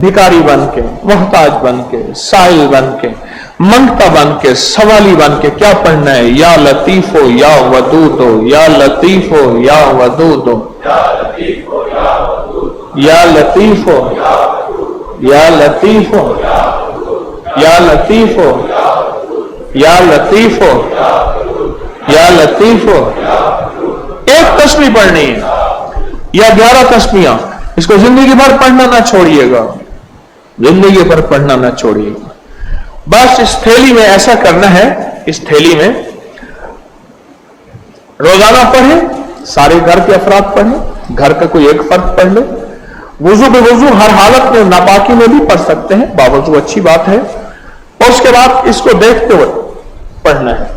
भिखारी बन के, मोहताज बन के, साइल बन के, मंगता बन के, सवाली बन के क्या पढ़ना है? या लतीफो या वदूदो, या लतीफो या वदूदो, या लतीफो या लतीफो या लतीफो या लतीफो या लतीफो। एक तस्बीह पढ़नी है या 11 तस्बीहां, इसको जिंदगी भर पढ़ना ना छोड़िएगा, जिंदगी भर पढ़ना ना छोड़िएगा। बस इस थैली में ऐसा करना है, इस थैली में रोजाना पढ़े, सारे घर के अफराद पढ़े, घर का कोई एक फर्द पढ़ ले, वुजू बेवुजू हर हालत में, नापाकी में भी पढ़ सकते हैं, बावजू अच्छी बात है। और उसके बाद इसको देखते हुए पढ़ना है।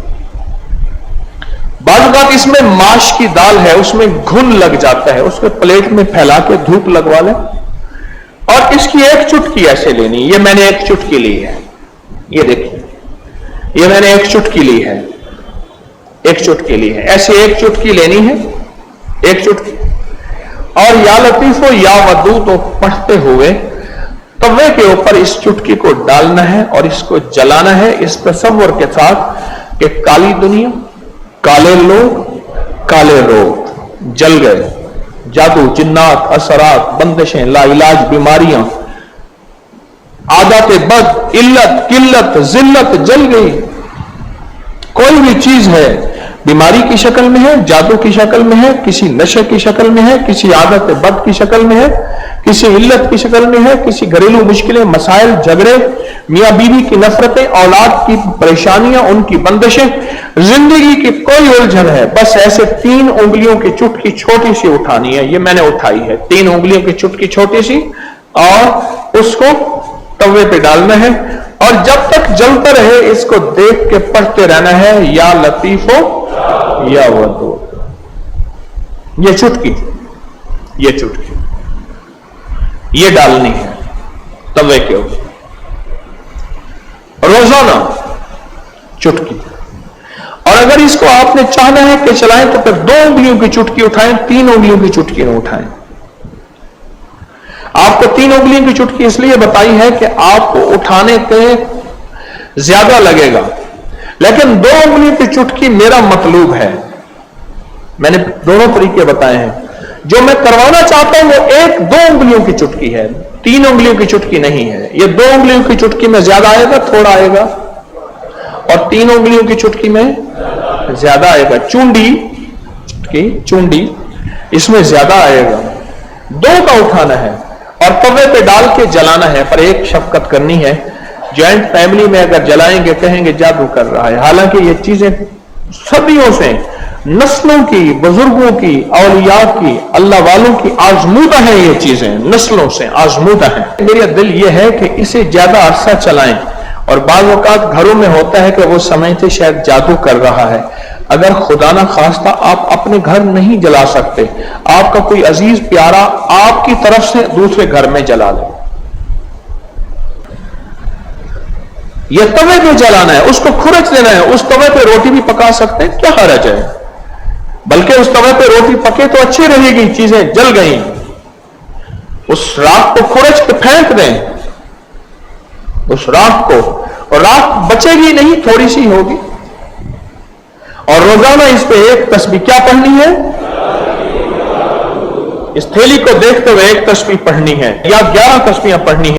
बाज़ बात इसमें माश की दाल है, उसमें घुन लग जाता है, उसको प्लेट में फैला के धूप लगवा लें और इसकी एक चुटकी ऐसे लेनी। ये मैंने एक चुटकी ली है, ये देखिए, ये मैंने एक चुटकी ली है, एक चुटकी ली है, ऐसे एक चुटकी लेनी है, एक चुटकी। और या लतीफो या वदूदो पढ़ते हुए तवे के ऊपर इस चुटकी को डालना है और इसको जलाना है, इस तसव्वुर के साथ कि काली दुनिया, काले लोग, काले रोग जल गए, जादू, जिन्नात, असरात, बंदिशें, लाइलाज बीमारियां, आदत बद, इल्लत, किल्लत, जिल्लत जल गई। कोई भी चीज है बीमारी की शक्ल में है, जादू की शक्ल में है, किसी नशे की शक्ल में है, किसी आदत बद की शक्ल में है, किसी इल्लत की शक्ल में है, किसी घरेलू मुश्किलें, मसाइल, झगड़े, मियां बीवी की नफरतें, औलाद की परेशानियां, उनकी बंदिशें, जिंदगी की कोई उलझन है, बस ऐसे 3 उंगलियों की चुटकी छोटी सी उठानी है। ये मैंने उठाई है, 3 उंगलियों की चुटकी छोटी सी, और उसको तवे पे डालना है और जब तक जलता रहे इसको देख के पढ़ते रहना है, या लतीफो या वदूद। ये चुटकी, ये चुटकी, ये डालनी है तवे के ऊपर रोजाना, चुटकी। और अगर इसको आपने चाहना है कि चलाएं तो फिर 2 उंगलियों की चुटकी उठाएं, 3 उंगलियों की चुटकी न उठाएं। आपको 3 उंगलियों की चुटकी इसलिए बताई है कि आपको उठाने के ज्यादा लगेगा, लेकिन 2 उंगलियों की चुटकी मेरा मतलूब है। मैंने दोनों तरीके बताए हैं। जो मैं करवाना चाहता हूं वो 1-2 उंगलियों की चुटकी है, 3 उंगलियों की चुटकी नहीं है। ये 2 उंगलियों की चुटकी में ज्यादा आएगा, थोड़ा आएगा, और 3 उंगलियों की चुटकी में ज्यादा आएगा। चूंडी की चूंडी इसमें ज्यादा आएगा। 2 का उठाना है और तवे पे डाल के जलाना है। पर एक शफकत करनी है, जॉइंट फैमिली में अगर जलाएंगे कहेंगे जादू कर रहा है। हालांकि ये चीजें सदियों से, नस्लों की, बुजुर्गों की, औलिया की, अल्लाह वालों की आजमूदा है, ये चीजें नस्लों से आजमूदा है। मेरा दिल ये है कि इसे ज्यादा अरसा चलाएं। और बाज़ औक़ात घरों में होता है कि वो समझते शायद जादू कर रहा है। अगर खुदा ना खास्ता आप अपने घर नहीं जला सकते, आपका कोई अजीज प्यारा आपकी तरफ से दूसरे घर में जला ले, यह तवे पे जलाना है, उसको खुरच देना है। उस तवे पे रोटी भी पका सकते हैं, क्या हरज है? बल्कि उस तवे पे रोटी पके तो अच्छी रहेगी, चीजें जल गई। उस राख को खुरच के फेंक दें, उस राख को, और राख बचेगी नहीं, थोड़ी सी होगी। और रोजाना इस पे एक तस्बीह क्या पढ़नी है? इस थैली को देखते हुए एक तस्बीह पढ़नी है या 11 तस्बीहां पढ़नी है।